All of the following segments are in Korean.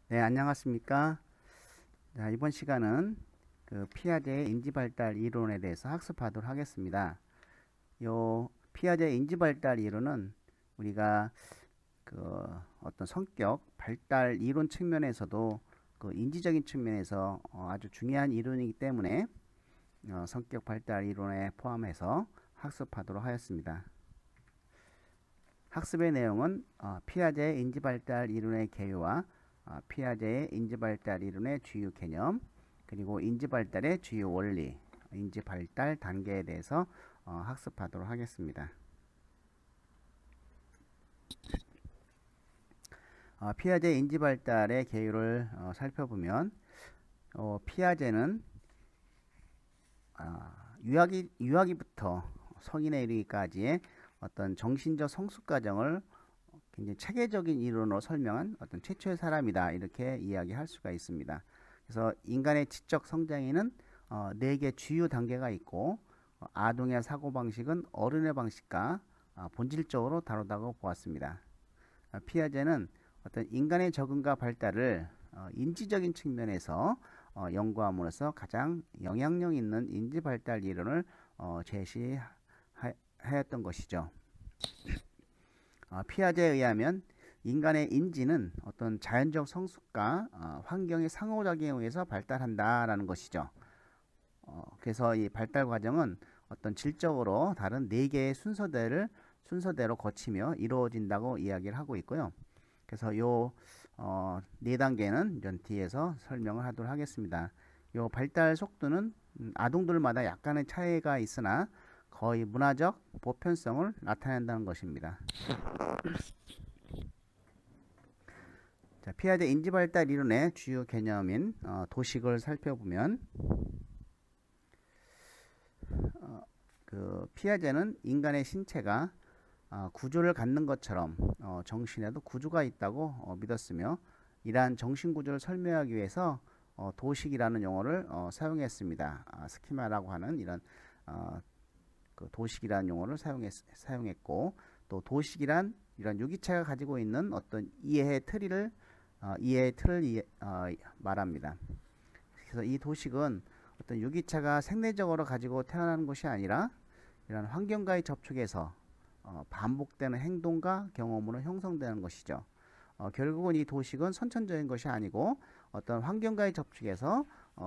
네, 안녕하십니까. 자, 이번 시간은 그 피아제의 인지발달 이론에 대해서 학습하도록 하겠습니다. 요 피아제의 인지발달 이론은 우리가 그 어떤 성격 발달 이론 측면에서도 그 인지적인 측면에서 아주 중요한 이론이기 때문에 성격 발달 이론에 포함해서 학습하도록 하였습니다. 학습의 내용은 피아제의 인지발달 이론의 개요와 피아제의 인지발달 이론의 주요 개념, 그리고 인지발달의 주요 원리, 인지발달 단계에 대해서 학습하도록 하겠습니다. 피아제 인지발달의 개요를 살펴보면 피아제는 유아기부터 성인에 이르기까지의 어떤 정신적 성숙 과정을 굉장히 체계적인 이론으로 설명한 어떤 최초의 사람이다, 이렇게 이야기할 수가 있습니다. 그래서 인간의 지적 성장에는 4개 주요 단계가 있고 아동의 사고방식은 어른의 방식과 본질적으로 다르다고 보았습니다. 피아제는 어떤 인간의 적응과 발달을 인지적인 측면에서 연구함으로써 가장 영향력 있는 인지발달 이론을 제시하였던 것이죠. 피아제에 의하면 인간의 인지는 어떤 자연적 성숙과 환경의 상호작용에 의해서 발달한다라는 것이죠. 그래서 이 발달 과정은 어떤 질적으로 다른 4개의 순서대로 거치며 이루어진다고 이야기를 하고 있고요. 그래서 요 4단계는 전 뒤에서 설명을 하도록 하겠습니다. 요 발달 속도는 아동들마다 약간의 차이가 있으나 거의 문화적 보편성을 나타낸다는 것입니다. 자, 피아제 인지발달 이론의 주요 개념인 도식을 살펴보면 그 피아제는 인간의 신체가 구조를 갖는 것처럼 정신에도 구조가 있다고 믿었으며, 이러한 정신구조를 설명하기 위해서 도식이라는 용어를 사용했습니다. 스키마라고 하는 이런 그 도식이라는 용어를 사용했고, 또 도식이란 이런 유기체가 가지고 있는 어떤 이해의 틀을 말합니다. 그래서 이 도식은 어떤 유기체가 생리적으로 가지고 태어나는 것이 아니라 이런 환경과의 접촉에서 반복되는 행동과 경험으로 형성되는 것이죠. 결국은 이 도식은 선천적인 것이 아니고 어떤 환경과의 접촉에서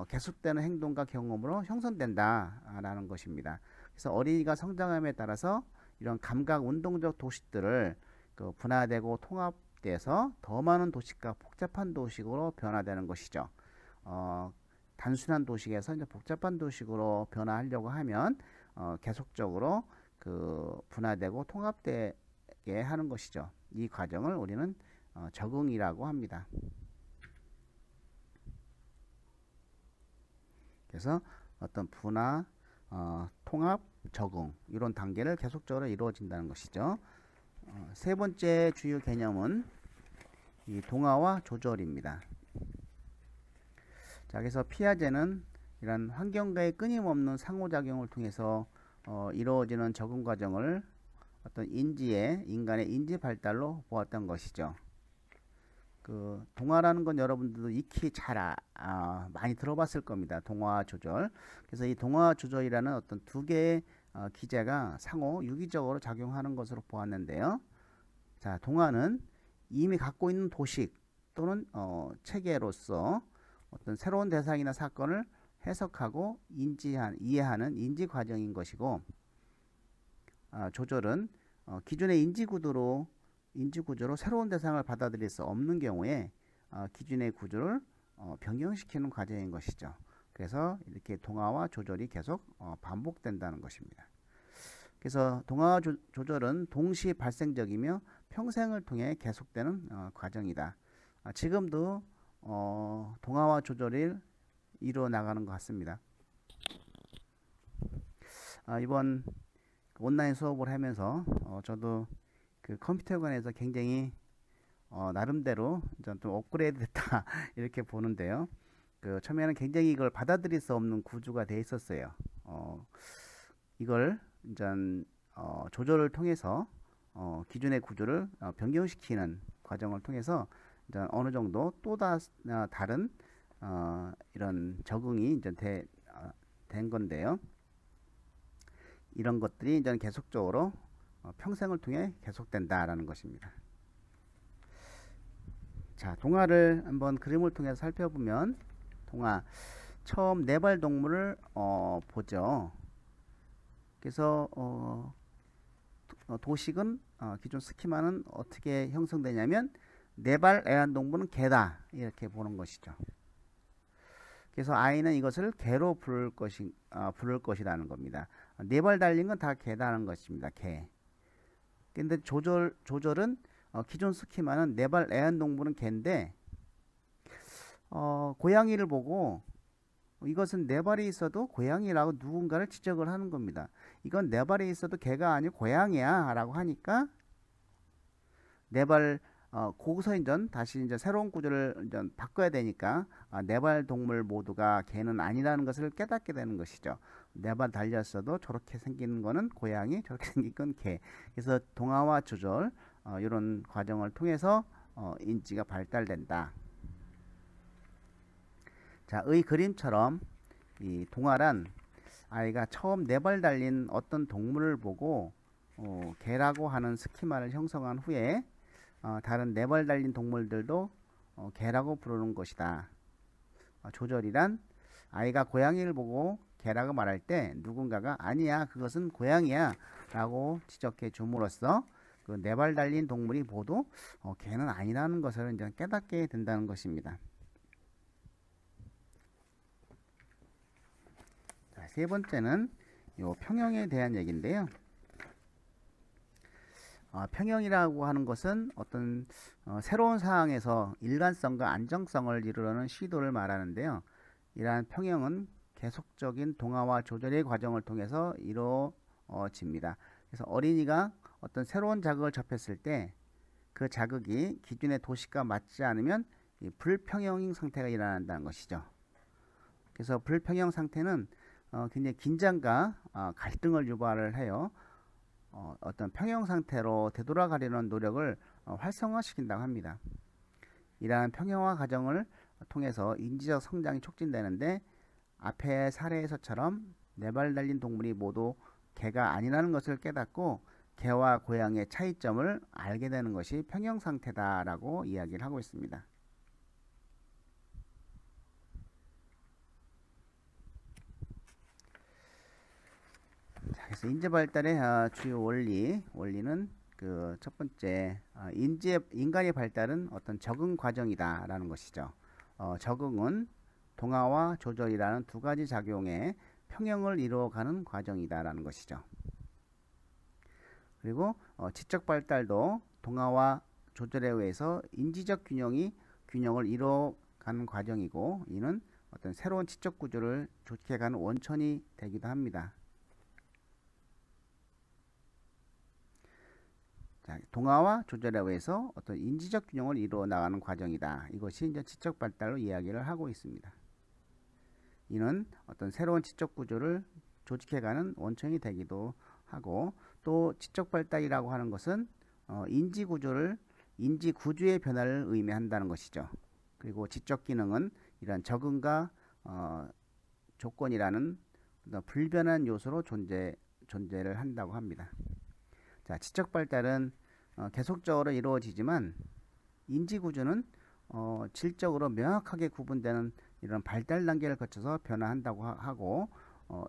계속되는 행동과 경험으로 형성된다라는 것입니다. 그래서 어린이가 성장함에 따라서 이런 감각 운동적 도식들을 분화되고 통합돼서 더 많은 도식과 복잡한 도식으로 변화되는 것이죠. 단순한 도식에서 이제 복잡한 도식으로 변화하려고 하면 계속적으로 분화되고 통합되게 하는 것이죠. 이 과정을 우리는 적응이라고 합니다. 그래서 어떤 분화, 통합, 적응, 이런 단계를 계속적으로 이루어진다는 것이죠. 세 번째 주요 개념은 이 동화와 조절입니다. 자, 그래서 피아제는 이런 환경과의 끊임없는 상호작용을 통해서 이루어지는 적응 과정을 어떤 인간의 인지 발달로 보았던 것이죠. 그 동화라는 건 여러분들도 익히 잘 많이 들어봤을 겁니다. 동화 조절. 그래서 이 동화 조절이라는 어떤 두 개의 기제가 상호 유기적으로 작용하는 것으로 보았는데요. 자, 동화는 이미 갖고 있는 도식 또는 체계로서 어떤 새로운 대상이나 사건을 해석하고 이해하는 인지 과정인 것이고, 조절은 기존의 인지 구조로 새로운 대상을 받아들일 수 없는 경우에 기존의 구조를 변경시키는 과정인 것이죠. 그래서 이렇게 동화와 조절이 계속 반복된다는 것입니다. 그래서 동화와 조절은 동시 발생적이며 평생을 통해 계속되는 과정이다. 지금도 동화와 조절이 이루어 나가는 것 같습니다. 이번 온라인 수업을 하면서 저도 그 컴퓨터관에서 굉장히 나름대로 좀 업그레이드 됐다 이렇게 보는데요. 처음에는 굉장히 이걸 받아들일 수 없는 구조가 돼 있었어요. 이걸 이제 조절을 통해서 기존의 구조를 변경시키는 과정을 통해서 이제 어느 정도 다른 이런 적응이 이제 된 건데요. 이런 것들이 이제 계속적으로 평생을 통해 계속된다라는 것입니다. 자, 동화를 한번 그림을 통해서 살펴보면 동화 처음 네발 동물을 보죠. 그래서 도식은 기존 스키마는 어떻게 형성되냐면 네발 애완동물은 개다 이렇게 보는 것이죠. 그래서 아이는 이것을 개로 부를 것이라는 겁니다. 네발 달린 건 다 개다는 것입니다. 개. 근데 조절은 기존 스키마는 네발 애완동물은 개인데 고양이를 보고 이것은 네 발이 있어도 고양이라고 누군가를 지적을 하는 겁니다. 이건 네 발이 있어도 개가 아니고 고양이야 라고 하니까 네발 거기서 이제 다시 이제 새로운 구조를 이제 바꿔야 되니까 네 발 동물 모두가 개는 아니라는 것을 깨닫게 되는 것이죠. 네 발 달렸어도 저렇게 생기는 거는 고양이, 저렇게 생긴 건 개. 그래서 동화와 조절 이런 과정을 통해서 인지가 발달된다. 자, 의 그림처럼 이 동화란 아이가 처음 네 발 달린 어떤 동물을 보고 개라고 하는 스키마를 형성한 후에 다른 네 발 달린 동물들도 개라고 부르는 것이다. 조절이란 아이가 고양이를 보고 개라고 말할 때 누군가가 아니야 그것은 고양이야 라고 지적해 줌으로써 그 네 발 달린 동물이 모두 개는 아니라는 것을 이제 깨닫게 된다는 것입니다. 세 번째는 요 평형에 대한 얘기인데요. 평형이라고 하는 것은 어떤 새로운 상황에서 일관성과 안정성을 이루려는 시도를 말하는데요. 이러한 평형은 계속적인 동화와 조절의 과정을 통해서 이루어집니다. 그래서 어린이가 어떤 새로운 자극을 접했을 때 그 자극이 기존의 도식과 맞지 않으면 이 불평형 상태가 일어난다는 것이죠. 그래서 불평형 상태는 굉장히 긴장과 갈등을 유발을 해요. 어떤 평형 상태로 되돌아가려는 노력을 활성화시킨다고 합니다. 이러한 평형화 과정을 통해서 인지적 성장이 촉진되는데 앞의 사례에서처럼 네 발 달린 동물이 모두 개가 아니라는 것을 깨닫고 개와 고양이의 차이점을 알게 되는 것이 평형 상태다라고 이야기를 하고 있습니다. 그래서 인지 발달의 주요 원리는 그 첫 번째 인간의 발달은 어떤 적응 과정이다라는 것이죠. 적응은 동화와 조절이라는 두 가지 작용에 평형을 이루어가는 과정이다라는 것이죠. 그리고 지적 발달도 동화와 조절에 의해서 인지적 균형을 이루어가는 과정이고 이는 어떤 새로운 지적 구조를 조직해가는 원천이 되기도 합니다. 자, 동화와 조절에 의해서 어떤 인지적 균형을 이루어 나가는 과정이다. 이것이 이제 지적 발달로 이야기를 하고 있습니다. 이는 어떤 새로운 지적 구조를 조직해가는 원천이 되기도 하고 또 지적 발달이라고 하는 것은 인지 구조의 변화를 의미한다는 것이죠. 그리고 지적 기능은 이런 적응과 조건이라는 불변한 요소로 존재를 한다고 합니다. 자, 지적 발달은 계속적으로 이루어지지만 인지 구조는 질적으로 명확하게 구분되는 이런 발달 단계를 거쳐서 변화한다고 하고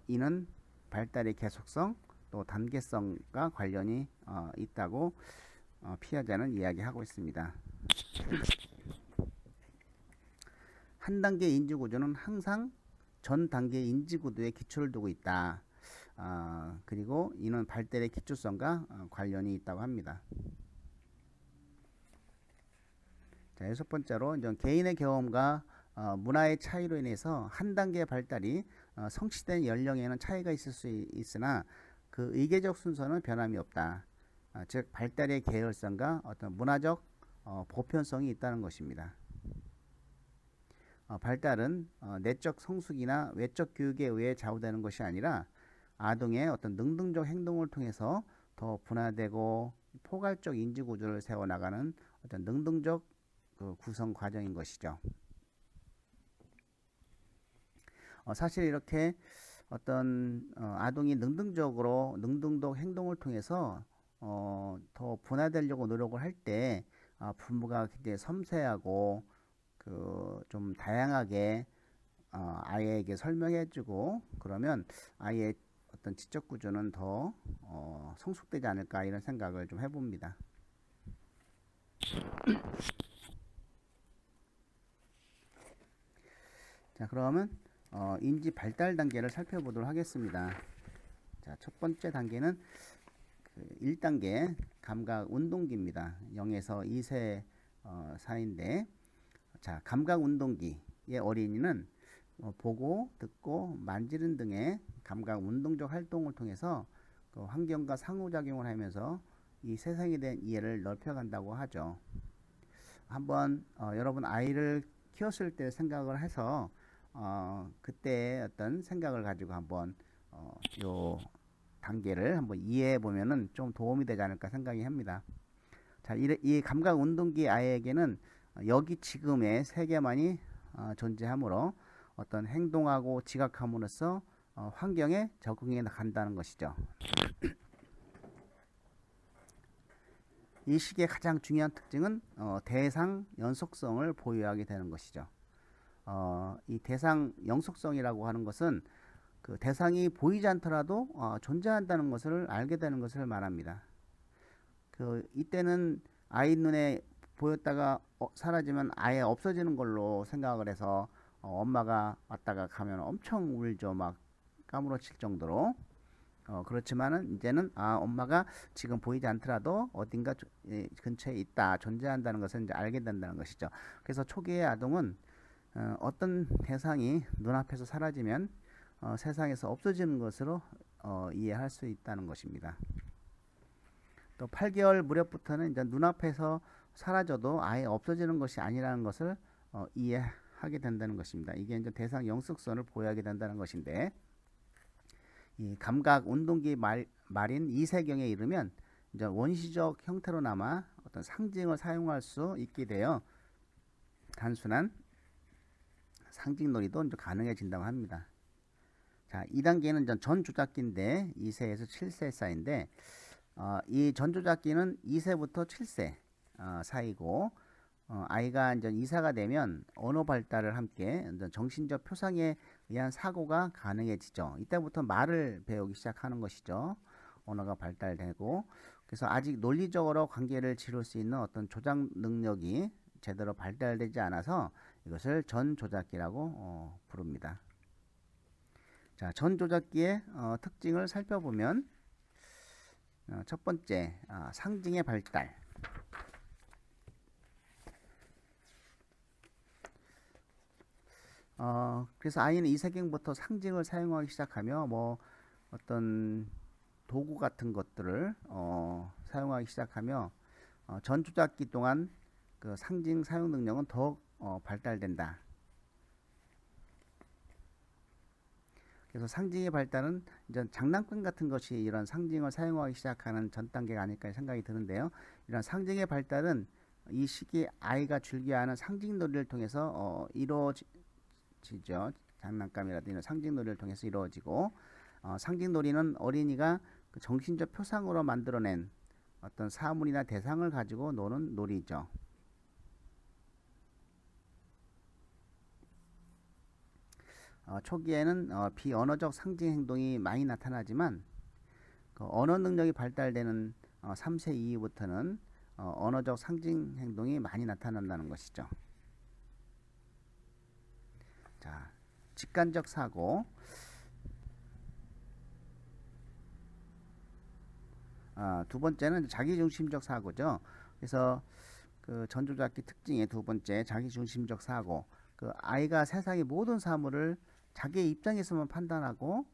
이는 발달의 계속성 또 단계성과 관련이 있다고 피아자는 이야기하고 있습니다. 한 단계 인지 구조는 항상 전 단계 인지 구조에 기초를 두고 있다. 그리고 이는 발달의 기초성과 관련이 있다고 합니다. 자, 여섯 번째로 이제 개인의 경험과 문화의 차이로 인해서 한 단계 발달이 성취된 연령에는 차이가 있을 수 있으나 그 의계적 순서는 변함이 없다. 즉 발달의 계열성과 어떤 문화적 보편성이 있다는 것입니다. 발달은 내적 성숙이나 외적 교육에 의해 좌우되는 것이 아니라 아동의 어떤 능동적 행동을 통해서 더 분화되고 포괄적 인지 구조를 세워나가는 어떤 능동적 그 구성 과정인 것이죠. 사실 이렇게 어떤 아동이 능동적 행동을 통해서 더 분화되려고 노력을 할 때 부모가 굉장히 섬세하고 그 좀 다양하게 아이에게 설명해주고 그러면 아이의 어떤 지적 구조는 더 성숙되지 않을까 이런 생각을 좀 해봅니다. 자, 그러면 인지 발달 단계를 살펴보도록 하겠습니다. 자, 첫 번째 단계는 그 1단계 감각 운동기입니다. 0에서 2세 사이인데, 자, 감각 운동기의 어린이는 보고, 듣고, 만지는 등의 감각 운동적 활동을 통해서 그 환경과 상호작용을 하면서 이 세상에 대한 이해를 넓혀간다고 하죠. 한번 여러분 아이를 키웠을 때 생각을 해서 그때 어떤 생각을 가지고 한번 요 단계를 한번 이해해 보면은 좀 도움이 되지 않을까 생각이 합니다. 자, 이 감각 운동기 아이에게는 여기 지금의 세계만이 존재하므로 어떤 행동하고 지각함으로써 환경에 적응해 간다는 것이죠. 이 시기의 가장 중요한 특징은 대상 연속성을 보유하게 되는 것이죠. 이 대상 연속성이라고 하는 것은 그 대상이 보이지 않더라도 존재한다는 것을 알게 되는 것을 말합니다. 그 이때는 아이 눈에 보였다가 사라지면 아예 없어지는 걸로 생각을 해서 엄마가 왔다가 가면 엄청 울죠. 막 까무러칠 정도로. 그렇지만은 이제는 엄마가 지금 보이지 않더라도 어딘가 근처에 있다, 존재한다는 것을 이제 알게 된다는 것이죠. 그래서 초기의 아동은 어떤 대상이 눈앞에서 사라지면 세상에서 없어지는 것으로 이해할 수 있다는 것입니다. 또 8개월 무렵부터는 이제 눈앞에서 사라져도 아예 없어지는 것이 아니라는 것을 이해하게 된다는 것입니다. 이게 이제 대상 영속성을 보유하게 된다는 것인데, 이 감각 운동기 말인 2세경에 이르면 이제 원시적 형태로나마 어떤 상징을 사용할 수 있게 되어 단순한 상징놀이도 이제 가능해진다고 합니다. 자, 2단계는 전 조작기인데 2세에서 7세 사이인데 이 전조작기는 2세부터 7세 사이고 아이가 이제 이사가 되면 언어 발달을 함께 정신적 표상에 의한 사고가 가능해지죠. 이때부터 말을 배우기 시작하는 것이죠. 언어가 발달되고 그래서 아직 논리적으로 관계를 지를 수 있는 어떤 조작 능력이 제대로 발달되지 않아서 이것을 전조작기라고 부릅니다. 자, 전조작기의 특징을 살펴보면 첫 번째 상징의 발달. 그래서 아이는 이세경부터 상징을 사용하기 시작하며 뭐 어떤 도구 같은 것들을 사용하기 시작하며 전조작기 동안 그 상징 사용 능력은 더욱 발달된다. 그래서 상징의 발달은 이제 장난감 같은 것이 이런 상징을 사용하기 시작하는 전 단계가 아닐까 생각이 드는데요. 이런 상징의 발달은 이 시기 아이가 즐겨하는 상징놀이를 통해서 이루어지죠. 장난감이라든지 이런 상징놀이를 통해서 이루어지고 상징놀이는 어린이가 그 정신적 표상으로 만들어낸 어떤 사물이나 대상을 가지고 노는 놀이죠. 초기에는 비언어적 상징 행동이 많이 나타나지만 그 언어 능력이 발달되는 3세 이후부터는 언어적 상징 행동이 많이 나타난다는 것이죠. 자, 직관적 사고. 두 번째는 자기중심적 사고죠. 그래서 그 전조작기 특징의 두 번째 자기중심적 사고. 그 아이가 세상의 모든 사물을 자기의 입장에서만 판단하고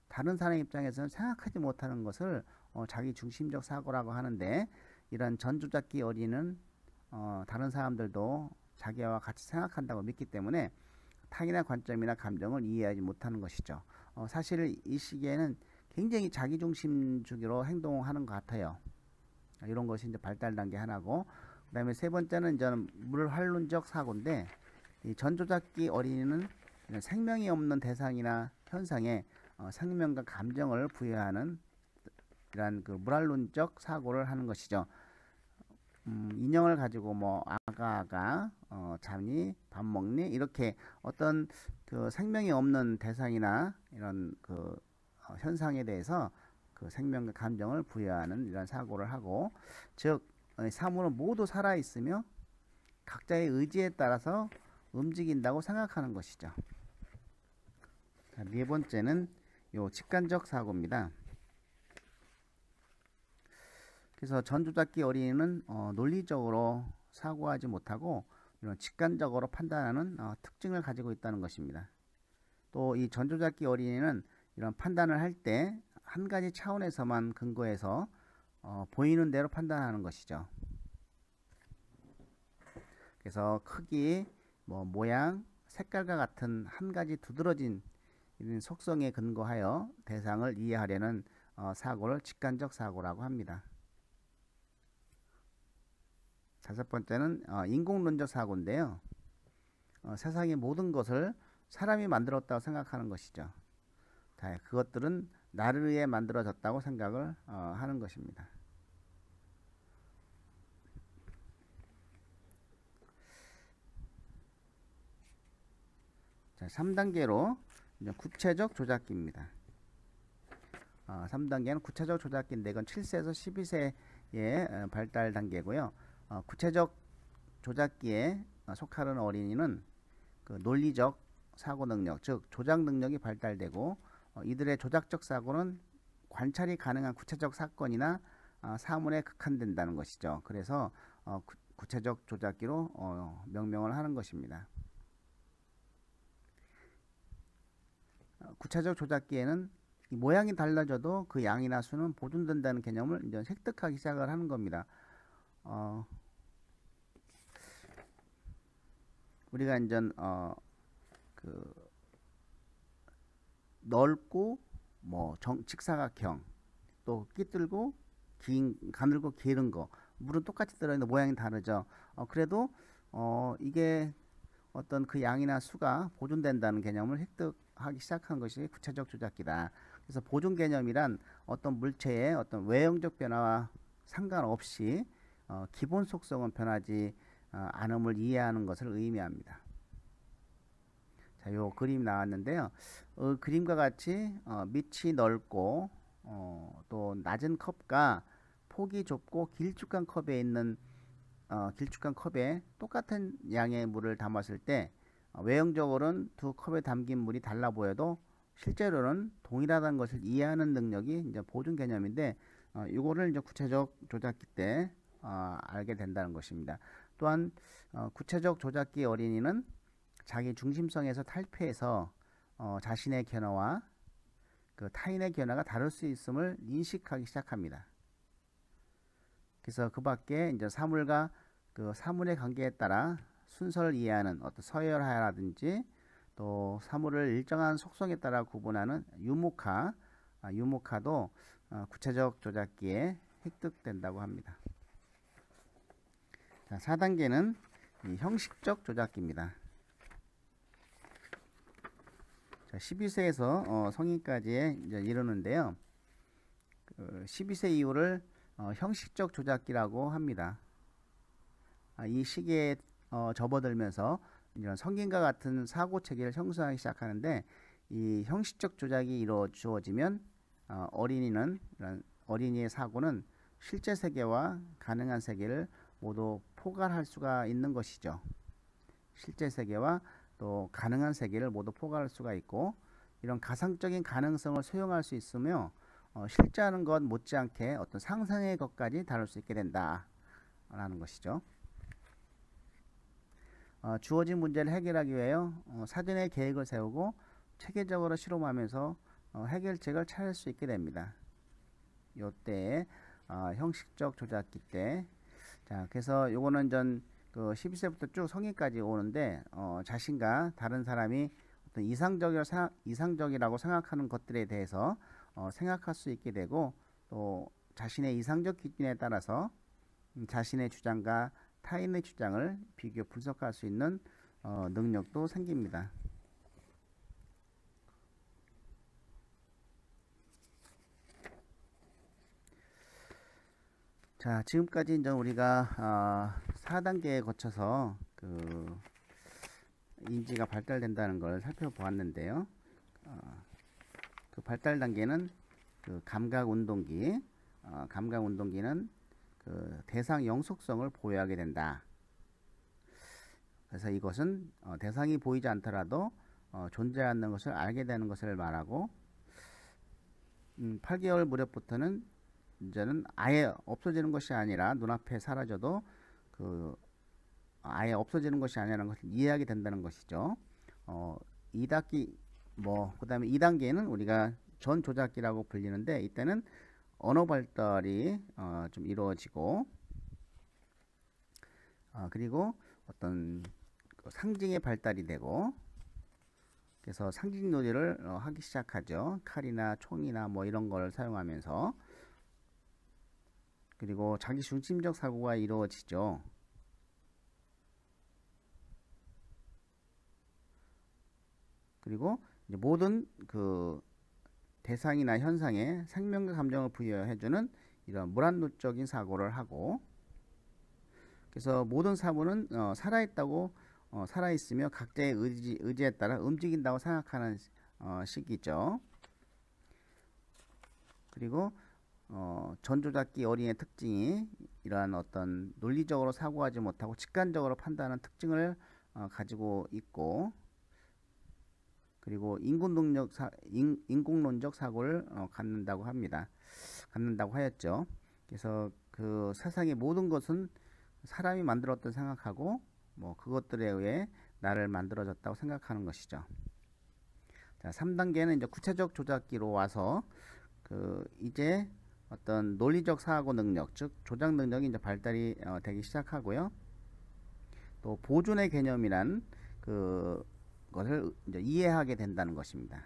다른 사람의 입장에서는 생각하지 못하는 것을 자기중심적 사고라고 하는데, 이런 전조작기 어린이는 다른 사람들도 자기와 같이 생각한다고 믿기 때문에 타인의 관점이나 감정을 이해하지 못하는 것이죠. 사실 이 시기에는 굉장히 자기중심주의로 행동하는 것 같아요. 이런 것이 이제 발달 단계 하나고, 그다음에 세 번째는 이제 물환론적 사고인데, 이 전조작기 어린이는 생명이 없는 대상이나 현상에 생명과 감정을 부여하는 이러한 그 물환론적 사고를 하는 것이죠. 인형을 가지고 뭐 아가 자니 밥 먹니 이렇게 어떤 그 생명이 없는 대상이나 이런 그 현상에 대해서 그 생명과 감정을 부여하는 이런 사고를 하고, 즉 사물은 모두 살아 있으며 각자의 의지에 따라서 움직인다고 생각하는 것이죠. 자, 네 번째는 요 직관적 사고입니다. 그래서 전조작기 어린이는 논리적으로 사고하지 못하고 이런 직관적으로 판단하는 특징을 가지고 있다는 것입니다. 또 이 전조작기 어린이는 이런 판단을 할 때 한 가지 차원에서만 근거해서 보이는 대로 판단하는 것이죠. 그래서 크기, 뭐 모양, 색깔과 같은 한 가지 두드러진 속성에 근거하여 대상을 이해하려는 사고를 직관적 사고라고 합니다. 다섯 번째는 인공론적 사고인데요. 세상의 모든 것을 사람이 만들었다고 생각하는 것이죠. 자, 그것들은 나를 위해 만들어졌다고 생각을 하는 것입니다. 자, 3단계로 구체적 조작기입니다. 3단계는 구체적 조작기인데 이건 7세에서 12세의 발달 단계고요. 구체적 조작기에 속하는 어린이는 그 논리적 사고 능력, 즉 조작 능력이 발달되고, 이들의 조작적 사고는 관찰이 가능한 구체적 사건이나 사물에 극한된다는 것이죠. 그래서 구체적 조작기로 명명을 하는 것입니다. 구체적 조작기에는 이 모양이 달라져도 그 양이나 수는 보존된다는 개념을 이제 획득하기 시작을 하는 겁니다. 우리가 이제 그 넓고 뭐 직사각형, 또 끼들고 가늘고 기른 거, 물은 똑같이 들어있는데 모양이 다르죠. 그래도 이게 어떤 그 양이나 수가 보존된다는 개념을 획득하기 시작한 것이 구체적 조작기다. 그래서 보존 개념이란 어떤 물체의 어떤 외형적 변화와 상관없이 기본 속성은 변하지 않음을 이해하는 것을 의미합니다. 자, 요 그림 나왔는데요. 그림과 같이 밑이 넓고 또 낮은 컵과 폭이 좁고 길쭉한 컵에 있는 길쭉한 컵에 똑같은 양의 물을 담았을 때 외형적으로는 두 컵에 담긴 물이 달라 보여도 실제로는 동일하다는 것을 이해하는 능력이 이제 보존 개념인데, 이거를 이제 구체적 조작기 때 알게 된다는 것입니다. 또한 구체적 조작기 어린이는 자기 중심성에서 탈피해서 자신의 견해와 그 타인의 견해가 다를 수 있음을 인식하기 시작합니다. 그래서 그 밖에 이제 사물과 그 사물의 관계에 따라 순서를 이해하는 어떤 서열화라든지, 또 사물을 일정한 속성에 따라 구분하는 유목화도 구체적 조작기에 획득된다고 합니다. 자, 4단계는 형식적 조작기입니다. 자, 12세에서 성인까지에 이제 이르는데요. 12세 이후를 형식적 조작기라고 합니다. 이 시기에 접어들면서 이런 성인과 같은 사고 체계를 형성하기 시작하는데, 이 형식적 조작이 이루어지면 어린이의 사고는 실제 세계와 가능한 세계를 모두 포괄할 수가 있는 것이죠. 실제 세계와 또 가능한 세계를 모두 포괄할 수가 있고, 이런 가상적인 가능성을 수용할 수 있으며 실제하는 것 못지않게 어떤 상상의 것까지 다룰 수 있게 된다라는 것이죠. 주어진 문제를 해결하기 위하여 사전에 계획을 세우고 체계적으로 실험하면서 해결책을 찾을 수 있게 됩니다. 요때 형식적 조작기 때. 자, 그래서 요거는 그 12세부터 쭉 성인까지 오는데, 자신과 다른 사람이 어떤 이상적이라고 생각하는 것들에 대해서 생각할 수 있게 되고, 또 자신의 이상적 기준에 따라서 자신의 주장과 타인의 주장을 비교 분석할 수 있는 능력도 생깁니다. 자, 지금까지 이제 우리가 4단계에 거쳐서 그 인지가 발달된다는 걸 살펴보았는데요. 그 발달 단계는 그 감각 운동기, 감각 운동기는 그 대상 영속성을 보유하게 된다. 그래서 이것은 대상이 보이지 않더라도 존재하는 것을 알게 되는 것을 말하고, 8개월 무렵부터는 이제는 아예 없어지는 것이 아니라 눈앞에 사라져도 그 아예 없어지는 것이 아니라는 것을 이해하게 된다는 것이죠. 2단계 그다음에 2단계는 우리가 전조작기라고 불리는데, 이때는 언어 발달이 좀 이루어지고, 그리고 어떤 상징의 발달이 되고, 그래서 상징 놀이를 하기 시작하죠. 칼이나 총이나 뭐 이런 걸 사용하면서. 그리고 자기 중심적 사고가 이루어지죠. 그리고 이제 모든 그 대상이나 현상에 생명과 감정을 부여해주는 이런 물안도적인 사고를 하고, 그래서 모든 사물은 살아있다고 살아있으며 각자의 의지에 따라 움직인다고 생각하는 시기죠. 그리고 전조작기 어린이의 특징이 이러한 어떤 논리적으로 사고하지 못하고 직관적으로 판단하는 특징을 가지고 있고, 그리고 인공론적 사고를 갖는다고 하였죠. 그래서 그 세상의 모든 것은 사람이 만들었다 생각하고, 뭐 그것들에 의해 나를 만들어졌다고 생각하는 것이죠. 자, 3단계는 이제 구체적 조작기로 와서 그 이제 어떤 논리적 사고 능력, 즉 조작 능력이 이제 발달이 되기 시작하고요. 또 보존의 개념이란 그 것을 이제 이해하게 된다는 것입니다.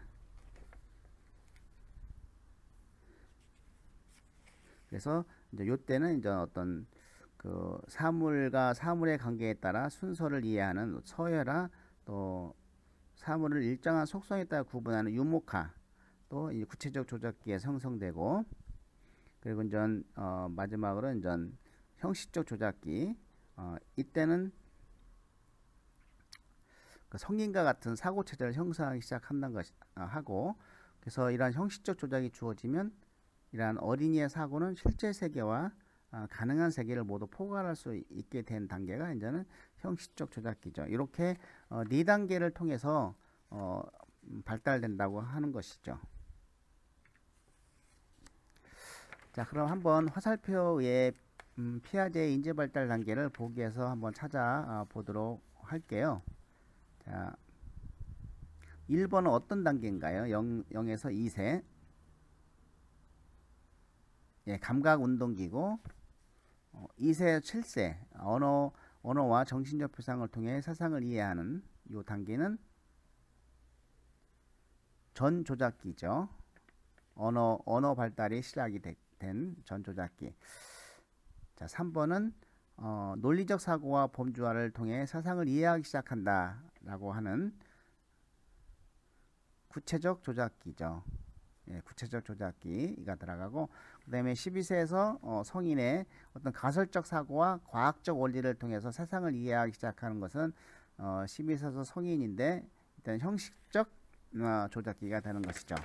그래서 이제 이때는 이제 어떤 그 사물과 사물의 관계에 따라 순서를 이해하는 서열화, 또 사물을 일정한 속성에 따라 구분하는 유목화, 또 이 구체적 조작기에 형성되고, 그리고 이제 마지막으로 이제 형식적 조작기, 이때는 그 성인과 같은 사고 체제를 형성하기 시작한다는 것이 하고, 그래서 이러한 형식적 조작이 주어지면 이러한 어린이의 사고는 실제 세계와 가능한 세계를 모두 포괄할 수 있게 된 단계가 이제는 형식적 조작기죠. 이렇게 4단계를 통해서 발달된다고 하는 것이죠. 자, 그럼 한번 화살표의 피아제의 인지 발달 단계를 보기에서 한번 찾아보도록 할게요. 자, 1번은 어떤 단계인가요? 0에서 2세. 예, 감각 운동기고, 2세 7세 언어와 정신적 표상을 통해 세상을 이해하는 이 단계는 전조작기죠. 언어 발달이 시작이 된 전조작기. 자, 3번은 논리적 사고와 범주화를 통해 세상을 이해하기 시작한다 라고 하는 구체적 조작기죠. 예, 구체적 조작기가 들어가고, 그 다음에 12세에서 성인의 어떤 가설적 사고와 과학적 원리를 통해서 세상을 이해하기 시작하는 것은 12세에서 성인인데, 일단 형식적 조작기가 되는 것이죠.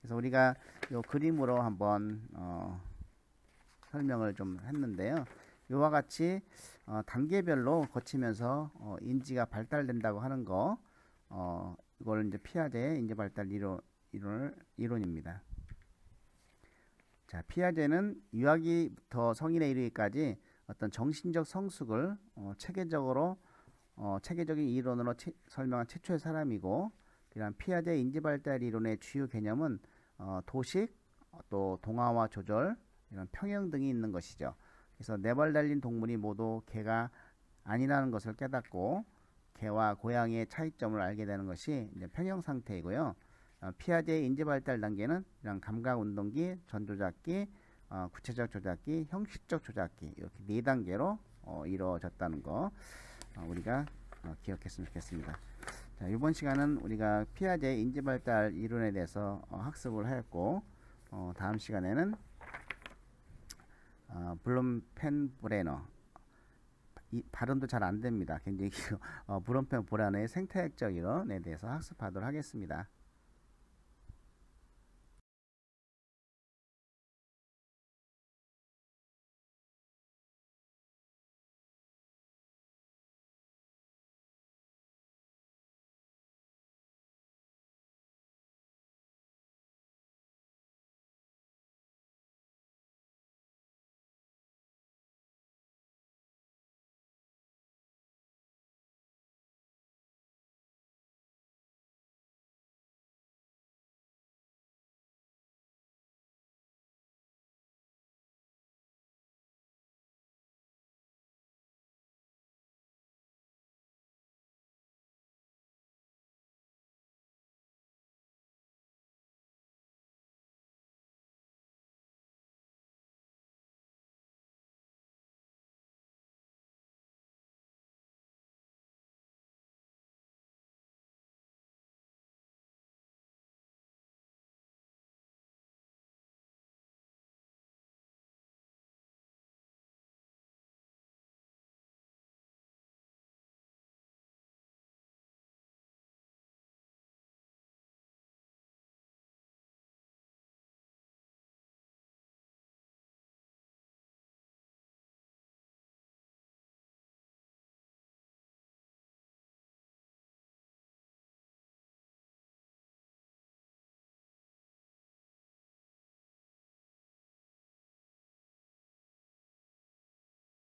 그래서 우리가 이 그림으로 한번 설명을 좀 했는데요. 이와 같이 단계별로 거치면서 인지가 발달된다고 하는 거, 이걸 이제 피아제의 인지 발달 이론입니다. 자, 피아제는 유아기부터 성인에 이르기까지 어떤 정신적 성숙을 체계적인 이론으로 설명한 최초의 사람이고, 이러한 피아제 인지 발달 이론의 주요 개념은 도식, 또 동화와 조절, 이런 평형 등이 있는 것이죠. 그래서 4발 달린 동물이 모두 개가 아니라는 것을 깨닫고 개와 고양이의 차이점을 알게 되는 것이 이제 평형 상태이고요. 피아제의 인지 발달 단계는 이런 감각 운동기, 전조작기, 구체적 조작기, 형식적 조작기, 이렇게 4단계로 이루어졌다는 거 우리가 기억했으면 좋겠습니다. 자, 이번 시간은 우리가 피아제 인지발달 이론에 대해서 학습을 하였고, 다음 시간에는 블롬펜브레너, 이 발음도 잘 안됩니다. 굉장히 블롬펜브레너의 생태학적 이론에 대해서 학습하도록 하겠습니다.